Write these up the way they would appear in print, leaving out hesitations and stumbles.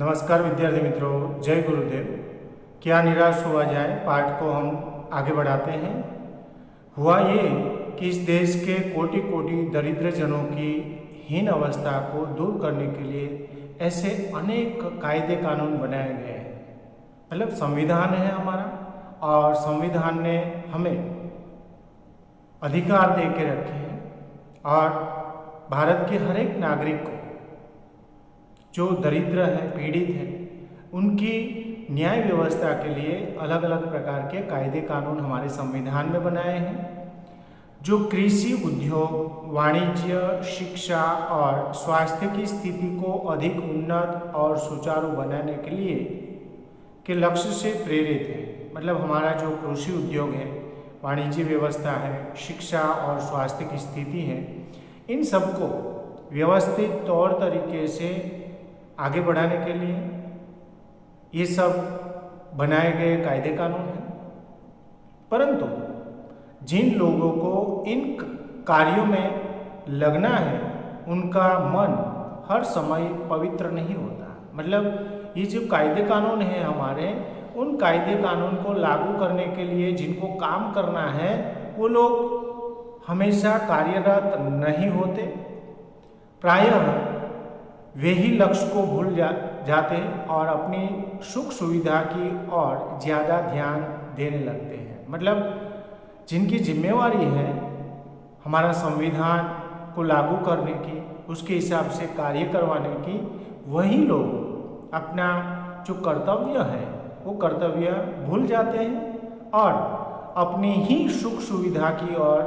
नमस्कार विद्यार्थी मित्रों, जय गुरुदेव। क्या निराश हुआ जाए पाठ को हम आगे बढ़ाते हैं। हुआ ये कि इस देश के कोटि कोटि दरिद्र जनों की हीन अवस्था को दूर करने के लिए ऐसे अनेक कायदे कानून बनाए गए हैं। मतलब संविधान है हमारा, और संविधान ने हमें अधिकार दे के रखे हैं और भारत के हर एक नागरिक को, जो दरिद्र है, पीड़ित है, उनकी न्याय व्यवस्था के लिए अलग अलग प्रकार के कायदे कानून हमारे संविधान में बनाए हैं, जो कृषि, उद्योग, वाणिज्य, शिक्षा और स्वास्थ्य की स्थिति को अधिक उन्नत और सुचारू बनाने के लिए के लक्ष्य से प्रेरित है। मतलब हमारा जो कृषि उद्योग है, वाणिज्य व्यवस्था है, शिक्षा और स्वास्थ्य की स्थिति है, इन सबको व्यवस्थित तौर तरीके से आगे बढ़ाने के लिए ये सब बनाए गए कायदे कानून हैं। परंतु जिन लोगों को इन कार्यों में लगना है, उनका मन हर समय पवित्र नहीं होता। मतलब ये जो कायदे कानून हैं हमारे, उन कायदे कानून को लागू करने के लिए जिनको काम करना है, वो लोग हमेशा कार्यरत नहीं होते। प्रायः वे ही लक्ष्य को भूल जाते हैं और अपनी सुख सुविधा की ओर ज़्यादा ध्यान देने लगते हैं। मतलब जिनकी जिम्मेवारी है हमारा संविधान को लागू करने की, उसके हिसाब से कार्य करवाने की, वही लोग अपना जो कर्तव्य है वो कर्तव्य भूल जाते हैं और अपनी ही सुख सुविधा की ओर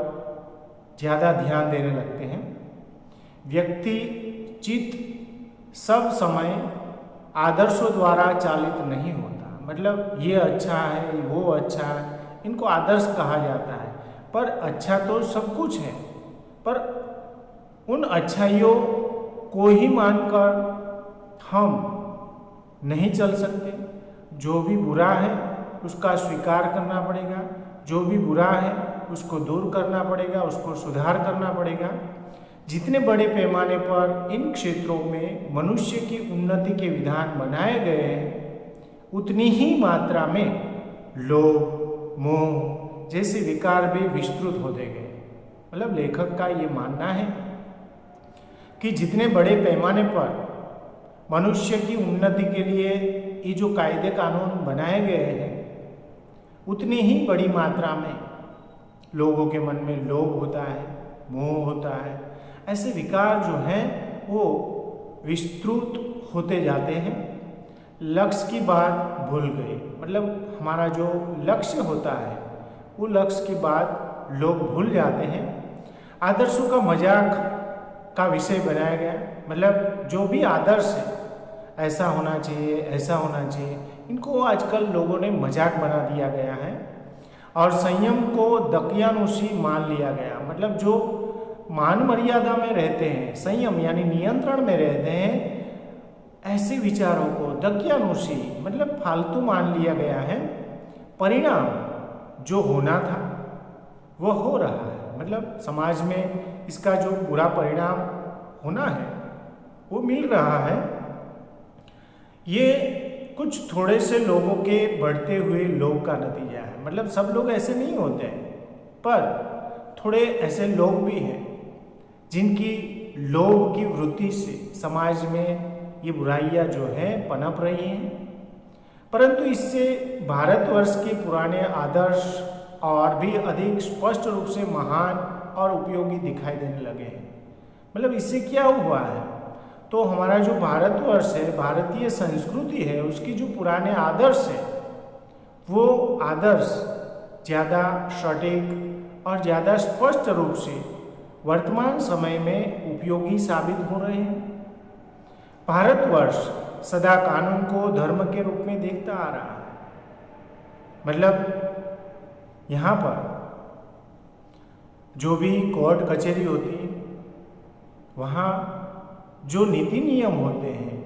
ज़्यादा ध्यान देने लगते हैं। व्यक्ति चित्त सब समय आदर्शों द्वारा चालित नहीं होता। मतलब ये अच्छा है, वो अच्छा है, इनको आदर्श कहा जाता है। पर अच्छा तो सब कुछ है, पर उन अच्छाइयों को ही मानकर हम नहीं चल सकते। जो भी बुरा है उसका स्वीकार करना पड़ेगा, जो भी बुरा है उसको दूर करना पड़ेगा, उसको सुधार करना पड़ेगा। जितने बड़े पैमाने पर इन क्षेत्रों में मनुष्य की उन्नति के विधान बनाए गए हैं, उतनी ही मात्रा में लोभ, मोह जैसे विकार भी विस्तृत होते गए। मतलब लेखक का ये मानना है कि जितने बड़े पैमाने पर मनुष्य की उन्नति के लिए ये जो कायदे कानून बनाए गए हैं, उतनी ही बड़ी मात्रा में लोगों के मन में लोभ होता है, मोह होता है। ऐसे विकार जो हैं वो विस्तृत होते जाते हैं। लक्ष्य की बात भूल गए। मतलब हमारा जो लक्ष्य होता है वो लक्ष्य की बात लोग भूल जाते हैं। आदर्शों का मजाक का विषय बनाया गया। मतलब जो भी आदर्श है, ऐसा होना चाहिए, ऐसा होना चाहिए, इनको आजकल लोगों ने मजाक बना दिया गया है और संयम को दकियानुसी मान लिया गया। मतलब जो मान मर्यादा में रहते हैं, संयम यानी नियंत्रण में रहते हैं, ऐसे विचारों को दकियानुसी मतलब फालतू मान लिया गया है। परिणाम जो होना था वो हो रहा है। मतलब समाज में इसका जो बुरा परिणाम होना है वो मिल रहा है। ये कुछ थोड़े से लोगों के बढ़ते हुए लोभ का नतीजा है। मतलब सब लोग ऐसे नहीं होते हैं, पर थोड़े ऐसे लोग भी हैं जिनकी लोभ की वृत्ति से समाज में ये बुराइयां जो हैं पनप रही हैं। परंतु इससे भारतवर्ष के पुराने आदर्श और भी अधिक स्पष्ट रूप से महान और उपयोगी दिखाई देने लगे हैं। मतलब इससे क्या हुआ है, तो हमारा जो भारतवर्ष है, भारतीय संस्कृति है, उसकी जो पुराने आदर्श है, वो आदर्श ज़्यादा सटीक और ज़्यादा स्पष्ट रूप से वर्तमान समय में उपयोगी साबित हो रहे हैं। भारतवर्ष सदा कानून को धर्म के रूप में देखता आ रहा है। मतलब यहाँ पर जो भी कोर्ट कचहरी होती है, वहाँ जो नीति नियम होते हैं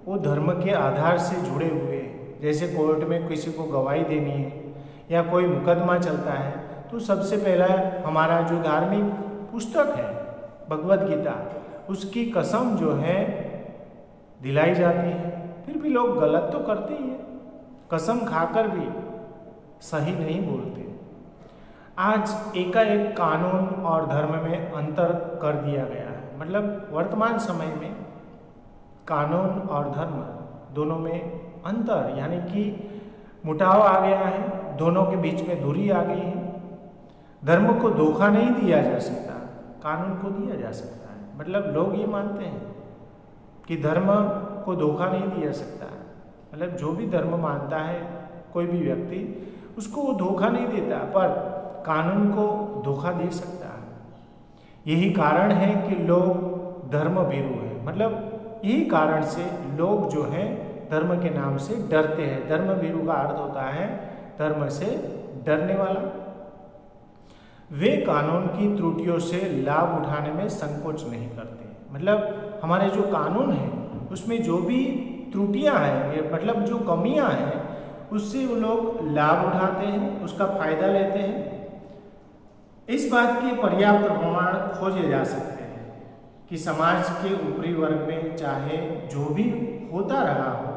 वो धर्म के आधार से जुड़े हुए हैं। जैसे कोर्ट में किसी को गवाही देनी है या कोई मुकदमा चलता है, तो सबसे पहला हमारा जो धार्मिक पुस्तक है भगवत गीता, उसकी कसम जो है दिलाई जाती है। फिर भी लोग गलत तो करते ही हैं, कसम खाकर भी सही नहीं बोलते। आज एकाएक कानून और धर्म में अंतर कर दिया गया है। मतलब वर्तमान समय में कानून और धर्म दोनों में अंतर, यानी कि मुटाव आ गया है, दोनों के बीच में दूरी आ गई है। धर्म को धोखा नहीं दिया जा सकता, कानून को दिया जा सकता है। मतलब लोग ये मानते हैं कि धर्म को धोखा नहीं दिया सकता। मतलब जो भी धर्म मानता है कोई भी व्यक्ति, उसको वो धोखा नहीं देता, पर कानून को धोखा दे सकता है। यही कारण है कि लोग धर्म भीरू हैं। मतलब यही कारण से लोग जो हैं धर्म के नाम से डरते हैं। धर्म भीरू का अर्थ होता है धर्म से डरने वाला। वे कानून की त्रुटियों से लाभ उठाने में संकोच नहीं करते। मतलब हमारे जो कानून है उसमें जो भी त्रुटियां हैं, मतलब जो कमियां हैं, उससे वो लोग लाभ उठाते हैं, उसका फायदा लेते हैं। इस बात के पर्याप्त प्रमाण खोजे जा सकते हैं कि समाज के ऊपरी वर्ग में चाहे जो भी होता रहा हो,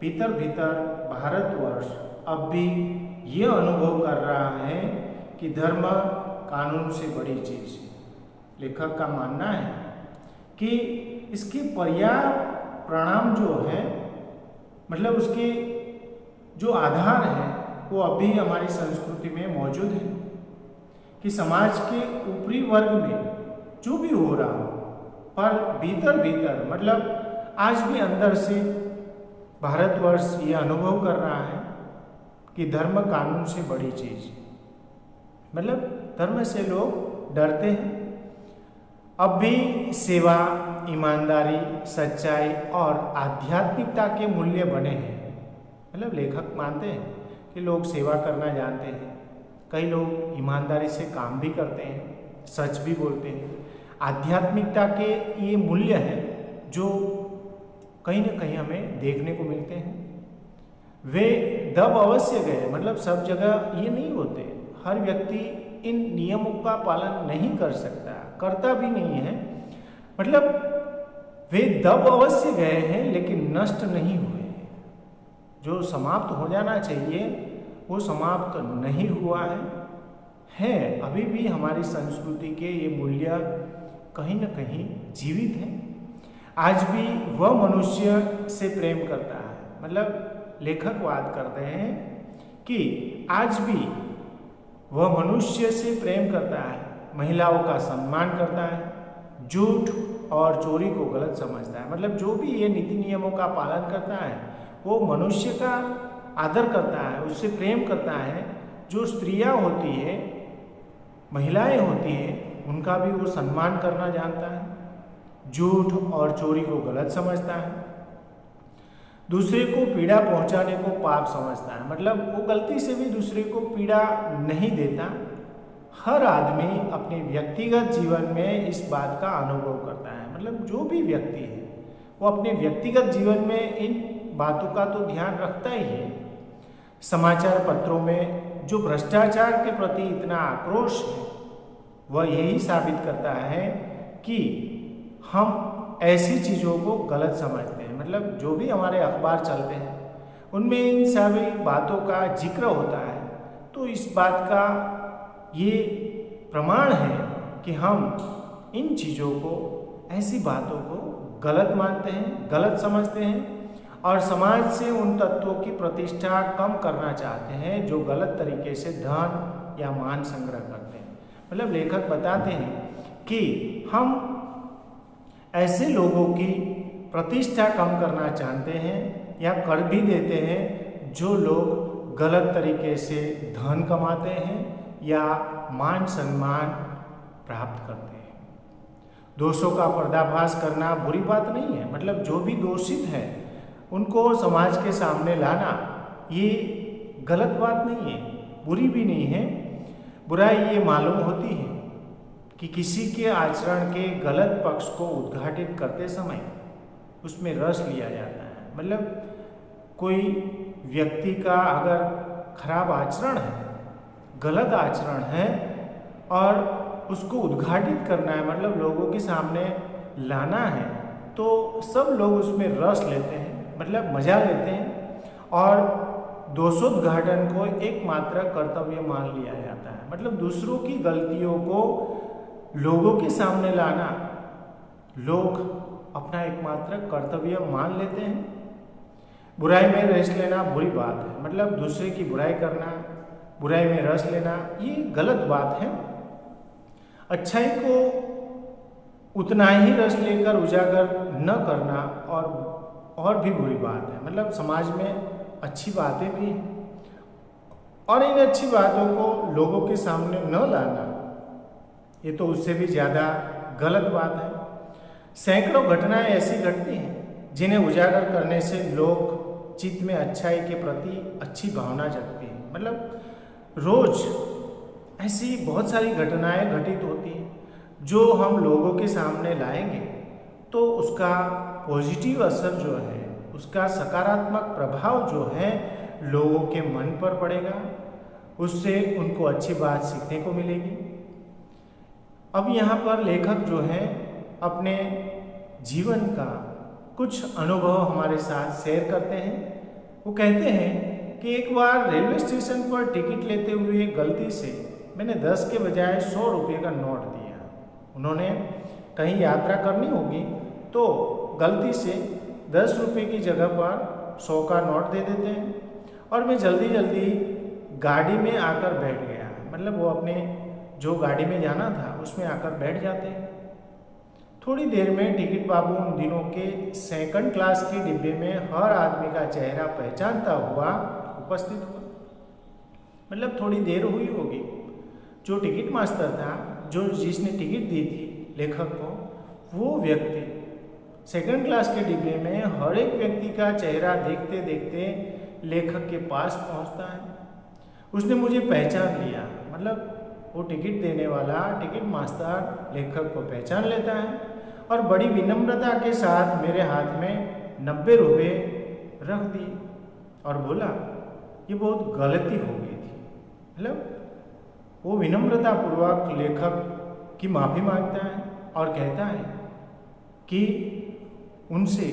भीतर भीतर भारतवर्ष अब भी ये अनुभव कर रहा है कि धर्म कानून से बड़ी चीज है। लेखक का मानना है कि इसके पर्याप्त परिणाम जो है, मतलब उसके जो आधार है वो अभी हमारी संस्कृति में मौजूद है कि समाज के ऊपरी वर्ग में जो भी हो रहा हो, पर भीतर भीतर मतलब आज भी अंदर से भारतवर्ष ये अनुभव कर रहा है कि धर्म कानून से बड़ी चीज है। मतलब धर्म से लोग डरते हैं। अब भी सेवा, ईमानदारी, सच्चाई और आध्यात्मिकता के मूल्य बने हैं। मतलब लेखक मानते हैं कि लोग सेवा करना जानते हैं, कई लोग ईमानदारी से काम भी करते हैं, सच भी बोलते हैं। आध्यात्मिकता के ये मूल्य हैं जो कहीं ना कहीं हमें देखने को मिलते हैं। वे दब अवश्य गए, मतलब सब जगह ये नहीं होते। हर व्यक्ति इन नियमों का पालन नहीं कर सकता, करता भी नहीं है। मतलब वे दब अवश्य गए हैं लेकिन नष्ट नहीं हुए। जो समाप्त हो जाना चाहिए वो समाप्त नहीं हुआ है। अभी भी हमारी संस्कृति के ये मूल्य कहीं न कहीं जीवित हैं। आज भी वह मनुष्य से प्रेम करता है। मतलब लेखक बात करते हैं कि आज भी वह मनुष्य से प्रेम करता है, महिलाओं का सम्मान करता है, झूठ और चोरी को गलत समझता है। मतलब जो भी ये नीति नियमों का पालन करता है वो मनुष्य का आदर करता है, उससे प्रेम करता है। जो स्त्रियां होती है, महिलाएं होती हैं, उनका भी वो सम्मान करना जानता है, झूठ और चोरी को गलत समझता है, दूसरे को पीड़ा पहुंचाने को पाप समझता है। मतलब वो गलती से भी दूसरे को पीड़ा नहीं देता। हर आदमी अपने व्यक्तिगत जीवन में इस बात का अनुभव करता है। मतलब जो भी व्यक्ति है वो अपने व्यक्तिगत जीवन में इन बातों का तो ध्यान रखता ही है। समाचार पत्रों में जो भ्रष्टाचार के प्रति इतना आक्रोश है वह यही साबित करता है कि हम ऐसी चीज़ों को गलत समझते हैं। मतलब जो भी हमारे अखबार चलते हैं उनमें इन सभी बातों का जिक्र होता है, तो इस बात का ये प्रमाण है कि हम इन चीज़ों को, ऐसी बातों को गलत मानते हैं, गलत समझते हैं और समाज से उन तत्वों की प्रतिष्ठा कम करना चाहते हैं जो गलत तरीके से धन या मान संग्रह करते हैं। मतलब लेखक बताते हैं कि हम ऐसे लोगों की प्रतिष्ठा कम करना चाहते हैं या कर भी देते हैं जो लोग गलत तरीके से धन कमाते हैं या मान सम्मान प्राप्त करते हैं। दोषों का पर्दाफाश करना बुरी बात नहीं है। मतलब जो भी दोषित है उनको समाज के सामने लाना ये गलत बात नहीं है, बुरी भी नहीं है। बुराई ये मालूम होती है कि किसी के आचरण के गलत पक्ष को उद्घाटित करते समय उसमें रस लिया जाता है। मतलब कोई व्यक्ति का अगर खराब आचरण है, गलत आचरण है और उसको उद्घाटित करना है, मतलब लोगों के सामने लाना है, तो सब लोग उसमें रस लेते हैं। मतलब मजा लेते हैं और दोषोद्घाटन को एकमात्र कर्तव्य मान लिया जाता है। मतलब दूसरों की गलतियों को लोगों के सामने लाना लोग अपना एकमात्र कर्तव्य मान लेते हैं। बुराई में रस लेना बुरी बात है, मतलब दूसरे की बुराई करना, बुराई में रस लेना ये गलत बात है। अच्छाई को उतना ही रस लेकर उजागर न करना और भी बुरी बात है। मतलब समाज में अच्छी बातें भी हैं और इन अच्छी बातों को लोगों के सामने न लाना ये तो उससे भी ज़्यादा गलत बात है। सैकड़ों घटनाएं ऐसी घटती हैं जिन्हें उजागर करने से लोग चित्त में अच्छाई के प्रति अच्छी भावना जगती है। मतलब रोज ऐसी बहुत सारी घटनाएं घटित होती हैं जो हम लोगों के सामने लाएंगे तो उसका पॉजिटिव असर जो है, उसका सकारात्मक प्रभाव जो है लोगों के मन पर पड़ेगा, उससे उनको अच्छी बात सीखने को मिलेगी। अब यहाँ पर लेखक जो है अपने जीवन का कुछ अनुभव हमारे साथ शेयर करते हैं। वो कहते हैं कि एक बार रेलवे स्टेशन पर टिकट लेते हुए गलती से मैंने 10 के बजाय 100 रुपये का नोट दिया। उन्होंने कहीं यात्रा करनी होगी तो गलती से 10 रुपये की जगह पर 100 का नोट दे देते हैं और मैं जल्दी जल्दी गाड़ी में आकर बैठ गया। मतलब वो अपने जो गाड़ी में जाना था उसमें आकर बैठ जाते हैं। थोड़ी देर में टिकट बाबू उन दिनों के सेकंड क्लास के डिब्बे में हर आदमी का चेहरा पहचानता हुआ उपस्थित हुआ। मतलब थोड़ी देर हुई होगी, जो टिकट मास्टर था, जो जिसने टिकट दी थी लेखक को, वो व्यक्ति सेकंड क्लास के डिब्बे में हर एक व्यक्ति का चेहरा देखते देखते लेखक के पास पहुंचता है। उसने मुझे पहचान लिया। मतलब वो टिकट देने वाला टिकट मास्टर लेखक को पहचान लेता है और बड़ी विनम्रता के साथ मेरे हाथ में 90 रुपये रख दिए और बोला ये बहुत गलती हो गई थी। मतलब वो विनम्रतापूर्वक लेखक की माफ़ी मांगता है और कहता है कि उनसे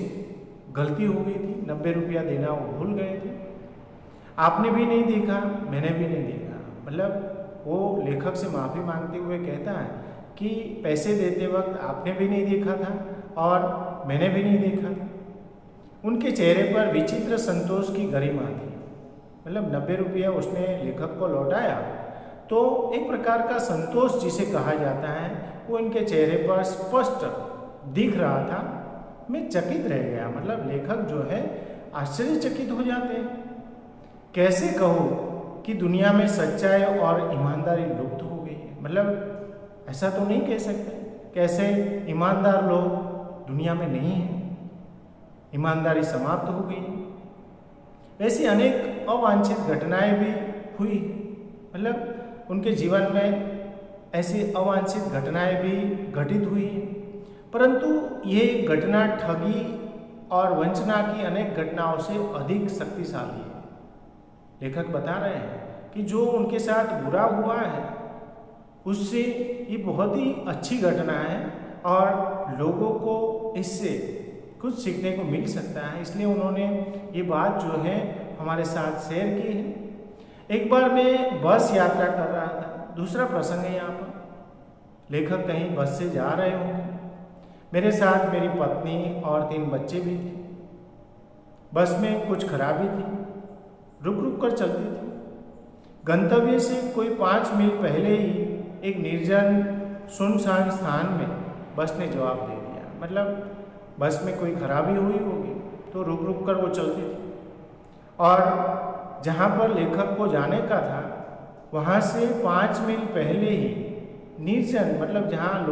गलती हो गई थी, 90 रुपया देना वो भूल गए थे। आपने भी नहीं देखा, मैंने भी नहीं देखा। मतलब वो लेखक से माफ़ी मांगते हुए कहता है कि पैसे देते वक्त आपने भी नहीं देखा था और मैंने भी नहीं देखा था। उनके चेहरे पर विचित्र संतोष की गरिमा थी। मतलब 90 रुपया उसने लेखक को लौटाया तो एक प्रकार का संतोष जिसे कहा जाता है वो इनके चेहरे पर स्पष्ट दिख रहा था। मैं चकित रह गया। मतलब लेखक जो है आश्चर्यचकित हो जाते हैं। कैसे कहूँ कि दुनिया में सच्चाई और ईमानदारी लुप्त हो गई है। मतलब ऐसा तो नहीं कह सकते, कैसे ईमानदार लोग दुनिया में नहीं हैं, ईमानदारी समाप्त हो गई है। ऐसी अनेक अवांछित घटनाएं भी हुई। मतलब उनके जीवन में ऐसी अवांछित घटनाएं भी घटित हुई हैं, परंतु ये घटना ठगी और वंचना की अनेक घटनाओं से अधिक शक्तिशाली है। लेखक बता रहे हैं कि जो उनके साथ बुरा हुआ है उससे ये बहुत ही अच्छी घटना है और लोगों को इससे कुछ सीखने को मिल सकता है, इसलिए उन्होंने ये बात जो है हमारे साथ शेयर की है। एक बार मैं बस यात्रा कर रहा था। दूसरा प्रसंग है यहाँ पर। लेखक कहीं बस से जा रहे होंगे। मेरे साथ मेरी पत्नी और 3 बच्चे भी थे। बस में कुछ खराबी थी, रुक रुक कर चलती थी। गंतव्य से कोई 5 मील पहले ही एक निर्जन सुनसान स्थान में बस ने जवाब दे दिया। मतलब बस में कोई खराबी हुई होगी तो रुक रुक कर वो चलती थी और जहाँ पर लेखक को जाने का था वहाँ से 5 मील पहले ही निर्जन, मतलब जहाँ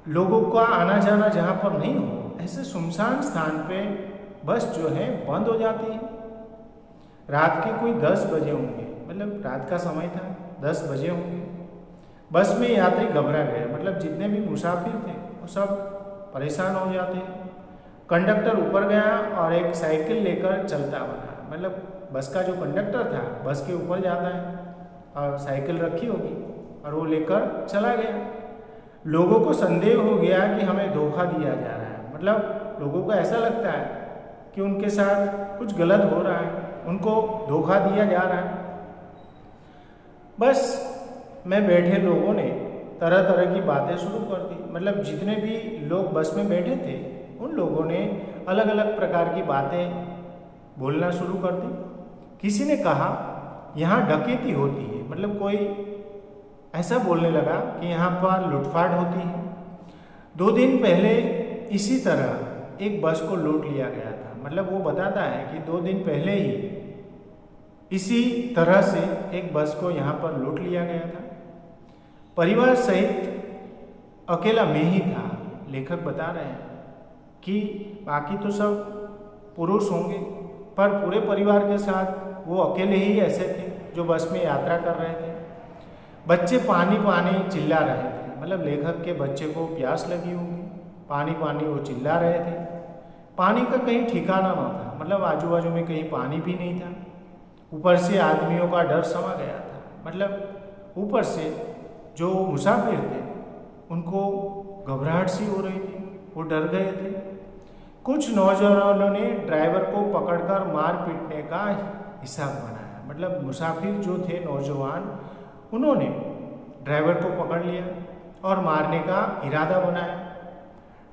लोगों का आना जाना जहाँ पर नहीं हो, ऐसे सुनसान स्थान पे बस जो है बंद हो जाती है। रात के कोई 10 बजे होंगे। मतलब रात का समय था, 10 बजे होंगे। बस में यात्री घबरा गए। मतलब जितने भी मुसाफिर थे वो सब परेशान हो जाते हैं। कंडक्टर ऊपर गया और एक साइकिल लेकर चलता बना। मतलब बस का जो कंडक्टर था बस के ऊपर जाता है और साइकिल रखी होगी और वो लेकर चला गया। लोगों को संदेह हो गया कि हमें धोखा दिया जा रहा है। मतलब लोगों को ऐसा लगता है कि उनके साथ कुछ गलत हो रहा है, उनको धोखा दिया जा रहा है। बस में बैठे लोगों ने तरह तरह की बातें शुरू कर दी। मतलब जितने भी लोग बस में बैठे थे उन लोगों ने अलग अलग प्रकार की बातें बोलना शुरू कर दी। किसी ने कहा यहाँ डकैती होती है, मतलब कोई ऐसा बोलने लगा कि यहाँ पर लूटपाट होती है। 2 दिन पहले इसी तरह एक बस को लूट लिया गया था। मतलब वो बताता है कि 2 दिन पहले ही इसी तरह से एक बस को यहाँ पर लूट लिया गया था। परिवार सहित अकेला मैं ही था। लेखक बता रहे हैं कि बाकी तो सब पुरुष होंगे, पर पूरे परिवार के साथ वो अकेले ही ऐसे थे जो बस में यात्रा कर रहे थे। बच्चे पानी पानी चिल्ला रहे थे। मतलब लेखक के बच्चे को प्यास लगी होगी, पानी पानी वो चिल्ला रहे थे। पानी का कहीं ठिकाना न था, मतलब आजू बाजू में कहीं पानी भी नहीं था। ऊपर से आदमियों का डर समा गया था। मतलब ऊपर से जो मुसाफिर थे उनको घबराहट सी हो रही थी, वो डर गए थे। कुछ नौजवानों ने ड्राइवर को पकड़कर मार पीटने का हिसाब बनाया। मतलब मुसाफिर जो थे नौजवान, उन्होंने ड्राइवर को पकड़ लिया और मारने का इरादा बनाया।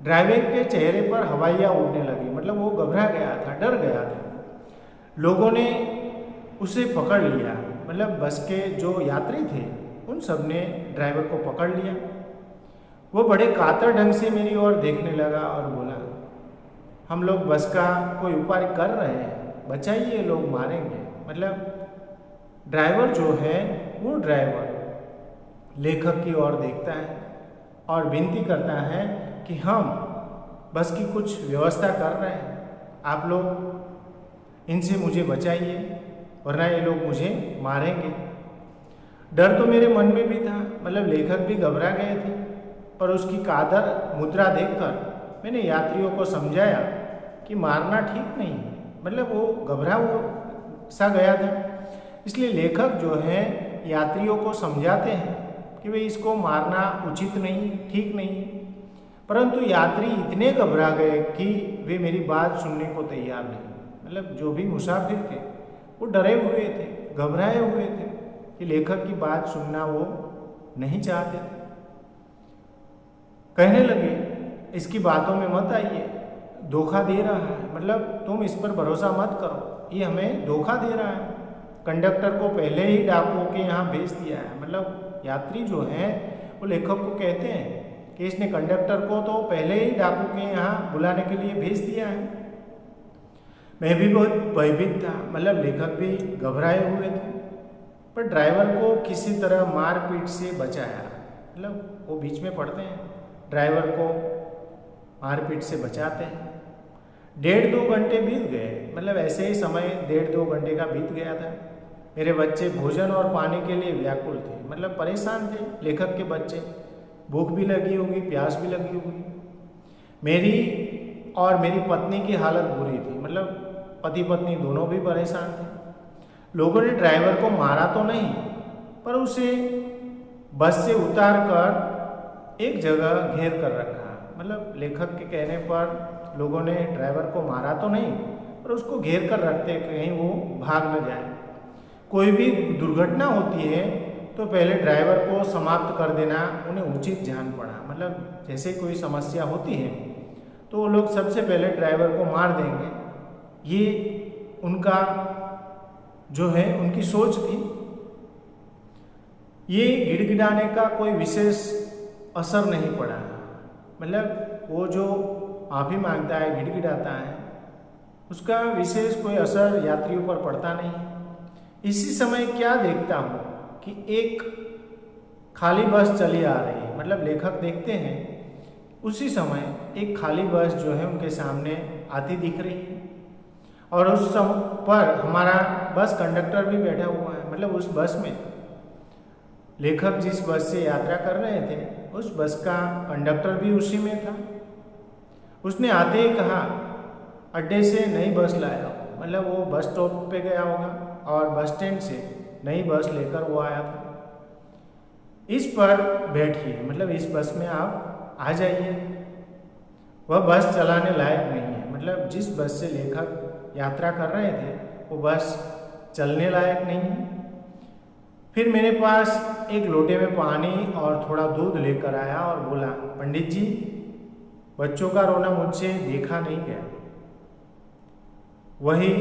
ड्राइवर के चेहरे पर हवाइयाँ उड़ने लगी। मतलब वो घबरा गया था, डर गया था। लोगों ने उसे पकड़ लिया। मतलब बस के जो यात्री थे उन सब ने ड्राइवर को पकड़ लिया। वो बड़े कातर ढंग से मेरी ओर देखने लगा और बोला, हम लोग बस का कोई उपाय कर रहे हैं, बचाइए, लोग मारेंगे। मतलब ड्राइवर जो है वो ड्राइवर लेखक की ओर देखता है और विनती करता है कि हम बस की कुछ व्यवस्था कर रहे हैं, आप लोग इनसे मुझे बचाइए वरना ये लोग मुझे मारेंगे। डर तो मेरे मन में भी था। मतलब लेखक भी घबरा गए थे, पर उसकी कातर मुद्रा देखकर मैंने यात्रियों को समझाया कि मारना ठीक नहीं है। मतलब वो घबरा सा गया था, इसलिए लेखक जो है यात्रियों को समझाते हैं कि भाई इसको मारना उचित नहीं, ठीक नहीं। परंतु यात्री इतने घबरा गए कि वे मेरी बात सुनने को तैयार नहीं। मतलब जो भी मुसाफिर थे वो डरे हुए थे, घबराए हुए थे कि लेखक की बात सुनना वो नहीं चाहते थे। कहने लगे, इसकी बातों में मत आइए, धोखा दे रहा है। मतलब तुम इस पर भरोसा मत करो, ये हमें धोखा दे रहा है। कंडक्टर को पहले ही डाकुओं के यहाँ भेज दिया है। मतलब यात्री जो हैं वो लेखक को कहते हैं कि इसने कंडक्टर को तो पहले ही डाकू के यहाँ बुलाने के लिए भेज दिया है। मैं भी बहुत भयभीत था। मतलब लेखक भी घबराए हुए थे, पर ड्राइवर को किसी तरह मारपीट से बचाया। मतलब वो बीच में पड़ते हैं, ड्राइवर को मारपीट से बचाते हैं। 1.5-2 घंटे बीत गए। मतलब ऐसे ही समय 1.5-2 घंटे का बीत गया था। मेरे बच्चे भोजन और पानी के लिए व्याकुल थे। मतलब परेशान थे लेखक के बच्चे। भूख भी लगी होगी, प्यास भी लगी होगी। मेरी और मेरी पत्नी की हालत बुरी थी। मतलब पति पत्नी दोनों भी परेशान थे। लोगों ने ड्राइवर को मारा तो नहीं, पर उसे बस से उतार कर एक जगह घेर कर रखा। मतलब लेखक के कहने पर लोगों ने ड्राइवर को मारा तो नहीं, पर उसको घेर कर रखते कहीं वो भाग न जाए। कोई भी दुर्घटना होती है तो पहले ड्राइवर को समाप्त कर देना उन्हें उचित जान पड़ा। मतलब जैसे कोई समस्या होती है तो वो लोग सबसे पहले ड्राइवर को मार देंगे, ये उनका जो है उनकी सोच थी। ये गिड़गिड़ाने का कोई विशेष असर नहीं पड़ा। मतलब वो जो माफ़ी मांगता है, गिड़गिड़ाता है, उसका विशेष कोई असर यात्रियों पर पड़ता नहीं। इसी समय क्या देखता हूँ कि एक खाली बस चली आ रही है। मतलब लेखक देखते हैं उसी समय एक खाली बस जो है उनके सामने आती दिख रही है, और उस समय पर हमारा बस कंडक्टर भी बैठा हुआ है। मतलब उस बस में लेखक जिस बस से यात्रा कर रहे थे उस बस का कंडक्टर भी उसी में था। उसने आते ही कहा, अड्डे से नई बस लाया। मतलब वो बस स्टॉप पे गया होगा और बस स्टैंड से नई बस लेकर वो आया था। इस पर बैठिए, मतलब इस बस में आप आ जाइए। वह बस चलाने लायक नहीं है। मतलब जिस बस से लेखक यात्रा कर रहे थे वो बस चलने लायक नहीं है। फिर मेरे पास एक लोटे में पानी और थोड़ा दूध लेकर आया और बोला, पंडित जी, बच्चों का रोना मुझसे देखा नहीं गया। वही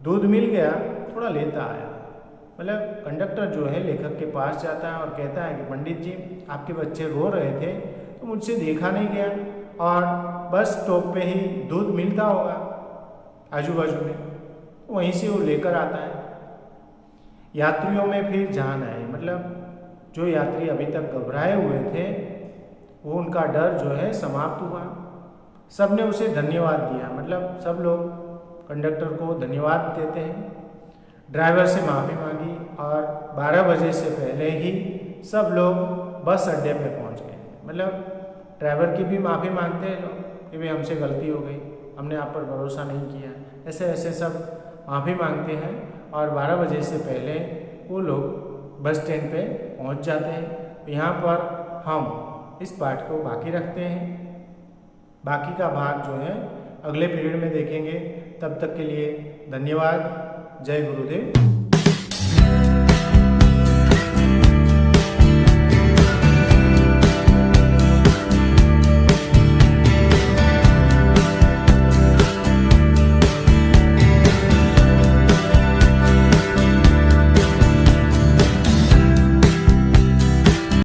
दूध मिल गया, थोड़ा लेता आया। मतलब कंडक्टर जो है लेखक के पास जाता है और कहता है कि पंडित जी, आपके बच्चे रो रहे थे तो मुझसे देखा नहीं गया, और बस स्टॉप पे ही दूध मिलता होगा आजू बाजू में, वहीं से वो लेकर आता है। यात्रियों में फिर जान आई। मतलब जो यात्री अभी तक घबराए हुए थे वो उनका डर जो है समाप्त हुआ। सब ने उसे धन्यवाद दिया। मतलब सब लोग कंडक्टर को धन्यवाद देते हैं। ड्राइवर से माफ़ी मांगी और 12 बजे से पहले ही सब लोग बस अड्डे पे पहुंच गए। मतलब ड्राइवर की भी माफ़ी मांगते हैं लोग कि भाई हमसे गलती हो गई, हमने आप पर भरोसा नहीं किया, ऐसे ऐसे सब माफ़ी मांगते हैं। और 12 बजे से पहले वो लोग बस स्टैंड पे पहुंच जाते हैं। यहाँ पर हम इस पाठ को बाकी रखते हैं। बाकी का भाग जो है अगले पीरियड में देखेंगे। तब तक के लिए धन्यवाद। जय गुरुदेव।